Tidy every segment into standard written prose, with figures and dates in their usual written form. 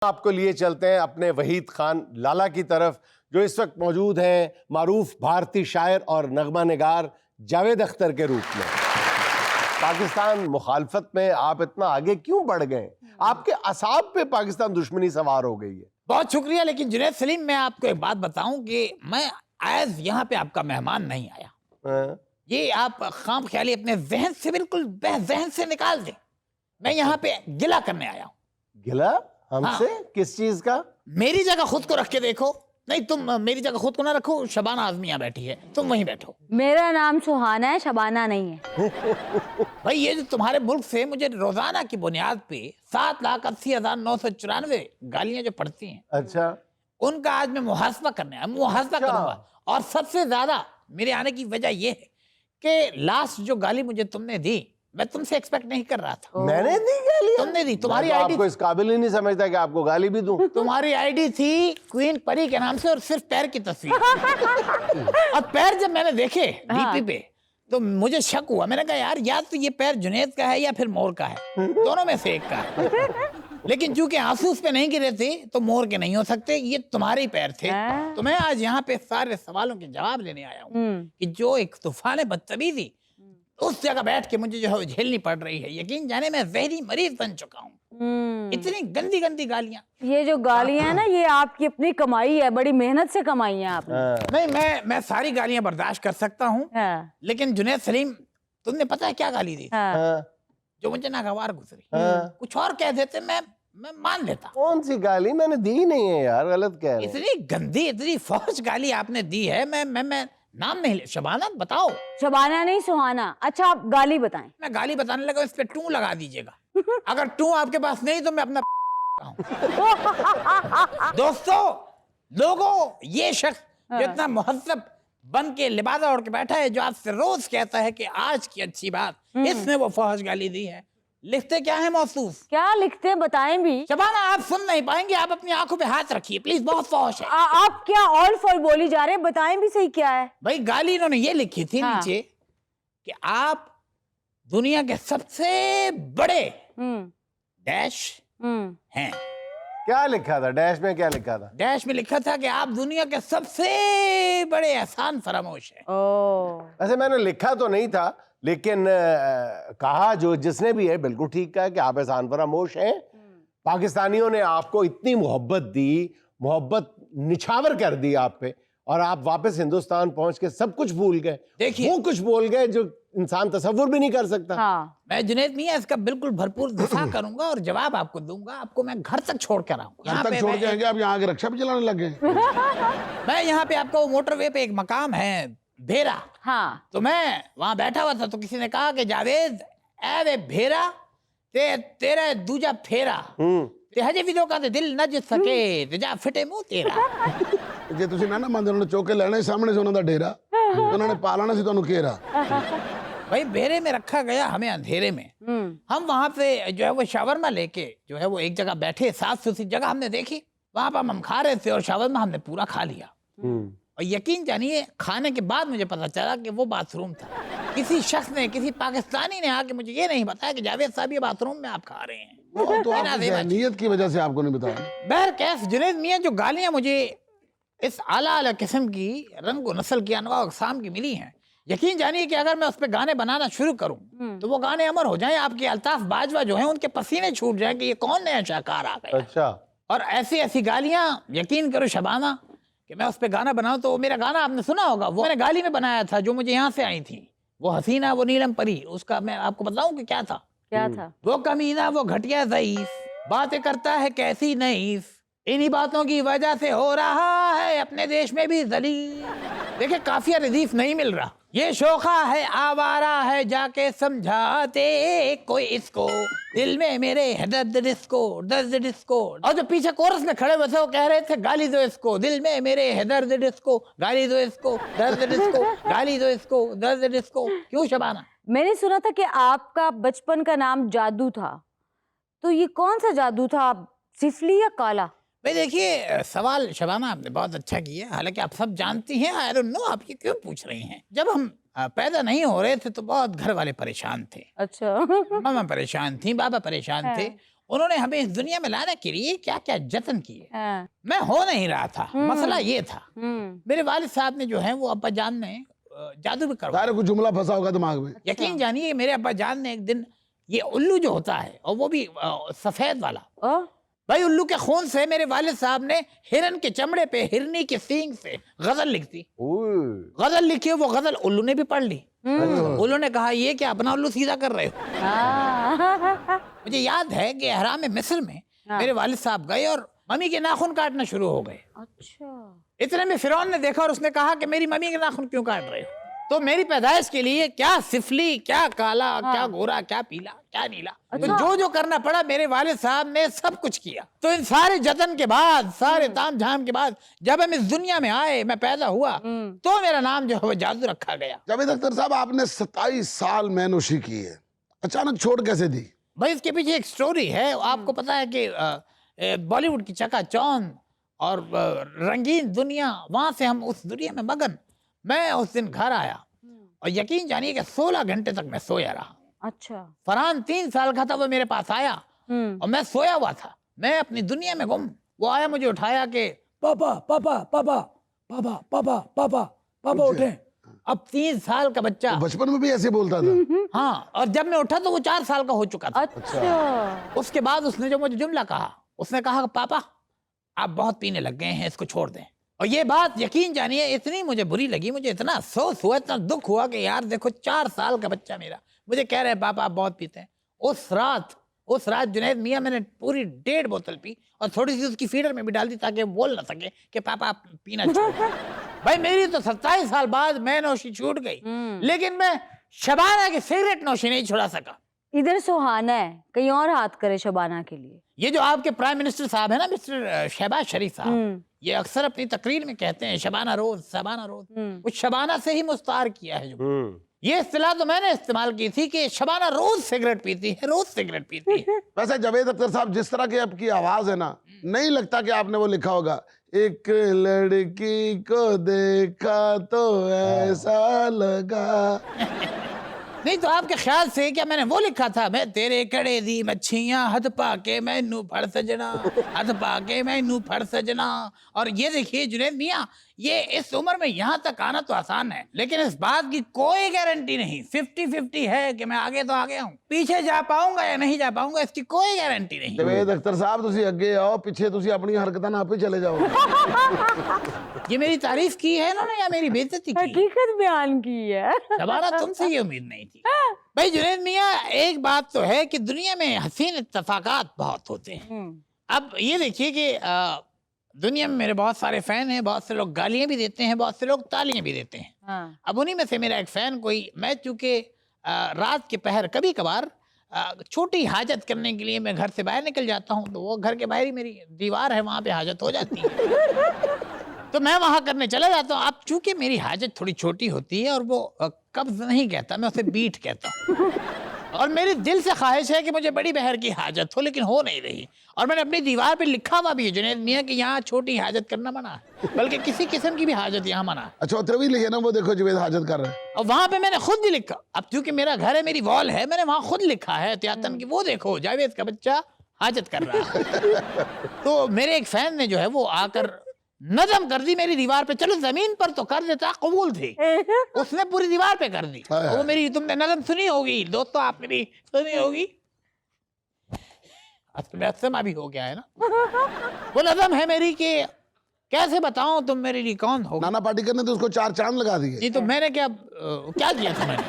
आपको लिए चलते हैं अपने वहीद खान लाला की तरफ, जो इस वक्त मौजूद हैं मारूफ भारतीय शायर और नगमा निगार जावेद अख्तर के रूप में। पाकिस्तान मुखालफत में आप इतना आगे क्यों बढ़ गए? आपके असाब पे पाकिस्तान दुश्मनी सवार हो गई है। बहुत शुक्रिया। लेकिन जुनैद सलीम, मैं आपको एक बात बताऊं कि मैं आज यहाँ पे आपका मेहमान नहीं आया। ये आप खाम ख्याली अपने जहन से बिल्कुल जहन से निकाल दें। मैं यहाँ पे गिला करने आया हूँ। गिला हमसे? हाँ। किस चीज का? मेरी जगह खुद को रख के देखो। नहीं, तुम मेरी जगह खुद को ना रखो। शबाना आजमी यहाँ बैठी है, तुम वहीं बैठो। मेरा नाम सुहाना है, शबाना नहीं है। भाई, ये जो तुम्हारे मुल्क से मुझे रोजाना की बुनियाद पे 7,80,994 गालियां जो पड़ती हैं, अच्छा, उनका आज मैं मुहासबा करने आया। मुहासबा करूंगा। और सबसे ज्यादा मेरे आने की वजह ये है कि लास्ट जो गाली मुझे तुमने दी, मैं तुमसे एक्सपेक्ट नहीं कर रहा था। मैंने दी गाली? तुमने दी। तुम्हारी मैं तो आईडी आपको इस काबिल ही नहीं समझता कि आपको गाली भी दूं। तुम्हारी आईडी थी क्वीन परी के नाम से और सिर्फ पैर की तस्वीर। और पैर जब मैंने देखे डीपी पे तो मुझे शक हुआ। मैंने कहा यार, या तो ये पैर जुनैद का है या फिर मोर का है, दोनों में से एक का है। लेकिन चूंकि आंसू उस पे नहीं गिरे थे तो मोर के नहीं हो सकते, ये तुम्हारे पैर थे। तो मैं आज यहाँ पे सारे सवालों के जवाब लेने आया हूँ कि जो एक तूफान बदतमीजी उस जगह बैठ के मुझे जो है झेलनी पड़ रही है। यकीन जाने मैं जहरी मरीज बन चुका हूँ। इतनी गंदी गंदी गालियां। ये जो गालियां है ना, ये आपकी अपनी कमाई है, बड़ी मेहनत से कमाई है आपने। नहीं, मैं सारी गालियां बर्दाश्त कर सकता हूँ। लेकिन जुनैद सलीम, तुमने पता है क्या गाली दी? जो मुझे नागवार गुजरी। कुछ और कह देते मैं मान लेता। कौन सी गाली? मैंने दी नहीं है यार, गलत कह रहे हैं। इतनी गंदी, इतनी फौज गाली आपने दी है। मैं नाम नहीं ले। शबाना बताओ। शबाना नहीं, सुहाना। अच्छा, आप गाली बताएं। मैं गाली बताने लगा, इस पे टू लगा दीजिएगा। अगर टू आपके पास नहीं तो मैं अपना दोस्तों, लोगों, ये शख्स जो इतना मुहज्जब बन के लिबादा ओढ़ के बैठा है, जो आपसे रोज कहता है कि आज की अच्छी बात, इसने वो फौज गाली दी है। लिखते क्या है मौसूफ? क्या लिखते बताएं भी। शबाना, आप सुन नहीं पाएंगे, आप अपनी आंखों पे हाथ रखिए प्लीज, बहुत फौश है। आप क्या ऑल फॉल बोली जा रहे हैं? बताएं भी सही क्या है। भाई, गाली इन्होंने ये लिखी थी नीचे कि आप दुनिया के सबसे बड़े डैश हैं। क्या लिखा था डैश में? क्या लिखा था डैश में? लिखा था कि आप दुनिया के सबसे बड़े एहसान फरामोश हैं। ऐसे मैंने लिखा तो नहीं था, लेकिन कहा जो जिसने भी है बिल्कुल ठीक कहा कि आप एहसान फरामोश हैं। पाकिस्तानियों ने आपको इतनी मोहब्बत दी, मोहब्बत निछावर कर दी आप पे, और आप वापस हिंदुस्तान पहुंच के सब कुछ भूल गए। देखिए, वो कुछ बोल गए जो इंसान तसव्वुर भी नहीं कर सकता। मैं जुनैद मियां इसका बिल्कुल भरपूर दिफा करूंगा और जवाब आपको दूंगा। आपको मैं घर तक छोड़ कर आऊंगा। घर तक छोड़ के आएंगे? आप यहाँ आके रक्षा भी चलाने लग गए। मैं यहाँ पे आपका मोटरवे पे एक मकाम है भेरा। तो मैं वहां बैठा हुआ था तो किसी ने कहा कि जावेद, ए भेरा, तेरा दूजा फेरा, ते हजे भी लोगों का दिल न जित सके, ते जा फिटे मुंह तेरा। ਜੇ ਤੁਸੀਂ ਨਾ ਮੰਨਦੇ, ਉਹਨਾਂ ਨੇ ਚੁੱਕ ਕੇ ਲੈਣਾ ਸਾਹਮਣੇ से ਉਹਨਾਂ ਦਾ ਡੇਰਾ, ਉਹਨਾਂ ਨੇ ਪਾ ਲੈਣਾ ਸੀ ਤੁਹਾਨੂੰ ਘੇਰਾ। भाई, बेरे में रखा गया हमें अंधेरे में। हम वहां पे जो है वो शावरमा लेके जो है वो एक जगह बैठे, साफ सुथरी जगह हमने देखी, वहां पर हम खा रहे थे और शावरमा हमने पूरा खा लिया। और यकीन जानिए, खाने के बाद मुझे पता चला कि वो बाथरूम था। किसी शख्स ने, किसी पाकिस्तानी ने आके मुझे ये नहीं बताया कि जावेद साहब, ये बाथरूम में आप खा रहे हैं। वो तो आपकी नीयत की वजह से आपको नहीं बताया। बहर कैफ जुनैद मियां, जो गालियां मुझे इस आला आला किस्म की, रंग व नस्ल की, अनवा अक़साम की मिली हैं, यकीन जानिए कि अगर मैं उस पर गाने बनाना शुरू करूं तो वो गाने अमर हो जाएं। आपके अल्ताफ बाजवा जो हैं, उनके पसीने छूट जाएं कि ये कौन नया शाहकार आ गया। अच्छा। और ऐसी ऐसी गालियां, यकीन करो शबाना, कि मैं उस पर गाना बनाऊं तो मेरा गाना आपने सुना होगा, वो मैंने गाली में बनाया था, जो मुझे यहाँ से आई थी, वो हसीना, वो नीलम परी। उसका मैं आपको बताऊं कि क्या था। वो कमीना, वो घटिया ज़ईफ, बातें करता है कैसी नईफ, इन्हीं बातों की वजह से हो रहा है अपने देश में भी जलील। देखिए, काफिया रिदीफ नहीं मिल रहा। ये शोखा है, आवारा है, जाके समझाते कोई इसको, दिल में मेरे है दर्द डिस्को, दर्द डिस्को। और जो पीछे कोरस में खड़े हुए थे वो कह रहे थे, गाली दो इसको, दिल में मेरे है दर्द डिस्को, गाली दो इसको, दर्द डिस्को, गाली दो इसको, दर्द डिस्को। क्यों शबाना? मैंने सुना था कि आपका बचपन का नाम जादू था, तो ये कौन सा जादू था? सिफली या काला? भाई देखिए, सवाल शबाना आपने बहुत अच्छा किया। हालांकि आप सब जानती हैं, आई डोंट नो आप ये क्यों पूछ रही हैं। जब हम पैदा नहीं हो रहे थे तो बहुत घर वाले परेशान थे। अच्छा। मामा परेशान थी, बाबा परेशान थे, उन्होंने हमें इस दुनिया में लाने के लिए क्या क्या जतन किए। हाँ, मैं हो नहीं रहा था, मसला ये था। हम्म, मेरे वालिद साहब ने जो है वो अब्बा जान ने जादू भी करवाया। सारे कुछ जुमला फंसा होगा दिमाग में। यकीन जानिए मेरे अब्बा जान ने एक दिन ये उल्लू जो होता है और वो भी सफेद वाला, ओ, भाई उल्लू के खून से मेरे वालिद साहब ने हिरन के चमड़े पे हिरनी के सींग से गजल लिख दी। गजल लिखी, वो गजल उल्लू ने भी पढ़ ली। उल्लू ने कहा ये क्या अपना उल्लू सीधा कर रहे हो। हाँ, मुझे याद है कि हराम मिस्र में मेरे वालिद साहब गए और मम्मी के नाखून काटना शुरू हो गए। अच्छा, इतने में फिरौन ने देखा और उसने कहा कि मेरी मम्मी के नाखून क्यों काट रहे हो। तो मेरी पैदाइश के लिए क्या सिफली, क्या काला, क्या गोरा, क्या पीला, क्या नीला, तो जो करना पड़ा मेरे वालिद साहब ने सब कुछ किया। तो इन सारे जतन के बाद, सारे ताम झाम के बाद जब हम इस दुनिया में आए, मैं पैदा हुआ, तो मेरा नाम जो है वो जादू रखा गया। जावेद अख्तर साहब, आपने 27 साल मैनोशी की है, अचानक छोड़ कैसे दी? भाई इसके पीछे एक स्टोरी है। आपको पता है कि बॉलीवुड की चकाचौंध और रंगीन दुनिया, वहां से हम उस दुनिया में मगन। मैं उस दिन घर आया और यकीन जानिए कि 16 घंटे तक मैं सोया रहा। अच्छा, फरहान 3 साल का था, वो मेरे पास आया और मैं सोया हुआ था, मैं अपनी दुनिया में गुम। वो आया, मुझे उठाया कि पापा पापा पापा पापा पापा पापा पापा उठे। अब 3 साल का बच्चा, तो बचपन में भी ऐसे बोलता था? हाँ, और जब मैं उठा तो वो 4 साल का हो चुका था। अच्छा, उसके बाद उसने जो मुझे जुमला कहा, उसने कहा पापा आप बहुत पीने लग गए हैं, इसको छोड़ दें। और ये बात यकीन जानिए इतनी मुझे बुरी लगी, मुझे इतना अफसोस हुआ, इतना दुख हुआ कि यार देखो 4 साल का बच्चा मेरा मुझे कह रहे हैं पापा आप बहुत पीते हैं। उस रात जुनैद मियाँ मैंने पूरी 1.5 बोतल पी और थोड़ी सी उसकी फीडर में भी डाल दी ताकि वो बोल ना सके कि पापा आप पीना छोड़। भाई मेरी तो 27 साल बाद मैं नौशी छूट गई, लेकिन मैं शबाना की सिगरेट नौशी नहीं छुड़ा सका। इधर सुहाना है, कहीं और हाथ करे शबाना के लिए। ये जो आपके प्राइम मिनिस्टर साहब है ना, मिस्टर शहबाज शरीफ साहब, ये अक्सर अपनी तकरीर में कहते हैं शबाना रोज, शबाना रोज। वो शबाना से ही मुस्तार किया है जो ये इस्तिलाह तो मैंने इस्तेमाल की थी कि शबाना रोज सिगरेट पीती है, रोज सिगरेट पीती है। वैसे जावेद अख्तर साहब, जिस तरह की आपकी आवाज है ना, नहीं लगता कि आपने वो लिखा होगा, एक लड़की को देखा तो ऐसा लगा। नहीं तो आपके ख्याल से क्या मैंने वो लिखा था, मैं तेरे कड़े दी मच्छियां हथ पाके मैनू फड़ सजना, हथ पाके मैनू फड़ सजना। और ये देखिए जुनैद मियाँ, ये इस उम्र में यहाँ तक आना तो आसान है, लेकिन इस बात की कोई गारंटी नहीं, 50-50 है कि मैं आगे तो आ गया हूँ, पीछे जा पाऊंगा या नहीं जा पाऊंगा इसकी कोई गारंटी नहीं। जावेद अख्तर साहब, तुसी अगे आओ, पीछे तुसी अपनी हरकतां ना आपे चले जाओ। ये मेरी तारीफ की है इन्होंने या मेरी बेइज्जती की? हकीकत बयान की है। शबाना तुमसे ये उम्मीद नहीं थी। भाई जुनैद मियाँ, एक बात तो है कि दुनिया में हसीन इत्तफाकात बहुत होते हैं। अब ये देखिए कि दुनिया में मेरे बहुत सारे फैन हैं, बहुत से लोग गालियां भी देते हैं, बहुत से लोग तालियां भी देते हैं। हाँ, अब उन्हीं में से मेरा एक फैन कोई, मैं चूंकि रात के पहर कभी कभार छोटी हाजत करने के लिए मैं घर से बाहर निकल जाता हूँ, तो वो घर के बाहर ही मेरी दीवार है, वहां पे हाजत हो जाती है। तो मैं वहां करने चला जाता हूँ। अब चूंकि मेरी हाजत थोड़ी छोटी होती है और वो कब्ज नहीं कहता, मैं उसे बीट कहता हूँ। और मेरी दिल से ख्वाहिश है कि मुझे बड़ी बहर की हाजत हो, लेकिन हो नहीं रही। और मैंने अपनी दीवार पे लिखा हुआ भी है जुनैद मियाँ कि यहाँ छोटी हाजत करना मना है, बल्कि किसी किस्म की भी हाजत यहाँ मना है। अच्छा, उतरे भी लिखे ना, वो देखो जावेद हाजत कर रहे हैं। और वहां पे मैंने खुद भी लिखा, अब चूंकि मेरा घर है, मेरी वॉल है, मैंने वहां खुद लिखा है एहतियातन कि वो देखो जावेद का बच्चा हाजत कर रहा है। तो मेरे एक फैन ने जो है वो आकर नजम कर दी मेरी दीवार पे, चलो जमीन पर तो कर देता, कबूल थी, उसने पूरी दीवार पे कर दी। वो मेरी, तुमने नजम सुनी होगी दोस्तों, आपने भी सुनी होगी, अस्थमा भी हो गया है ना। वो नजम है मेरी कि कैसे बताऊं तुम मेरे लिए कौन हो। नाना पाटेकर ने तो उसको 4 चांद लगा दिए। नहीं तो मैंने क्या किया था मैंने,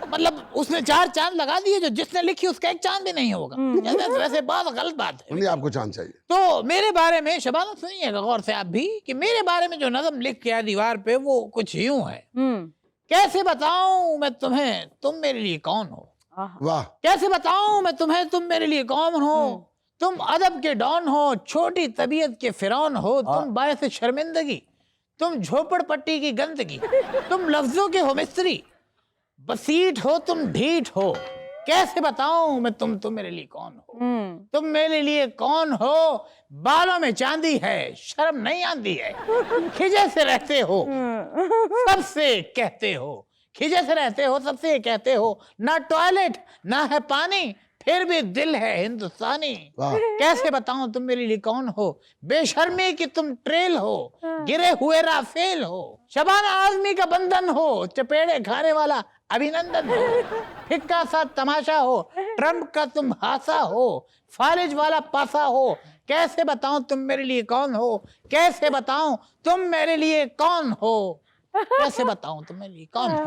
मतलब उसने 4 चांद लगा दिए, जो जिसने लिखी उसका एक चांद भी नहीं होगा। वैसे बहुत गलत बात है। नहीं, आपको चांद चाहिए। तो मेरे बारे में शबाना सुनिएगा गौर से आप भी, कि मेरे बारे में जो नज़म लिख के आया दीवार पे वो कुछ यूं है, कैसे बताऊं मैं तुम्हें तुम मेरे लिए कौन हो। वाह। कैसे बताऊं मैं तुम्हें तुम मेरे लिए कौन हो। तुम अदब के डॉन हो, छोटी तबीयत के फिरौन हो, तुम बायस शर्मिंदगी, तुम झोपड़पट्टी की गंदगी, तुम लफ्जों के हो मिस्त्री, बसीट हो तुम ढीठ हो। कैसे बताऊं मैं तुम मेरे लिए कौन हो। तुम मेरे लिए कौन हो, बालों में चांदी है, शर्म नहीं आती है, खिजे से रहते हो सबसे कहते हो, खिजे से रहते हो सबसे कहते हो, ना टॉयलेट ना है पानी, फिर भी दिल है हिंदुस्तानी। वाह। कैसे बताऊं तुम मेरे लिए कौन हो, बेशर्मी कि तुम ट्रेल हो, गिरे हुए राफेल हो, शबाना आजमी का बंधन हो, चपेड़े खाने वाला अभिनंदन हो, फिक्का सा तमाशा हो, ट्रम्प का तुम हासा हो, फालिज वाला पासा हो। कैसे बताऊं तुम मेरे लिए कौन हो, कैसे बताऊं तुम मेरे लिए कौन हो, कैसे बताऊं तुम मेरे लिए कौन हो।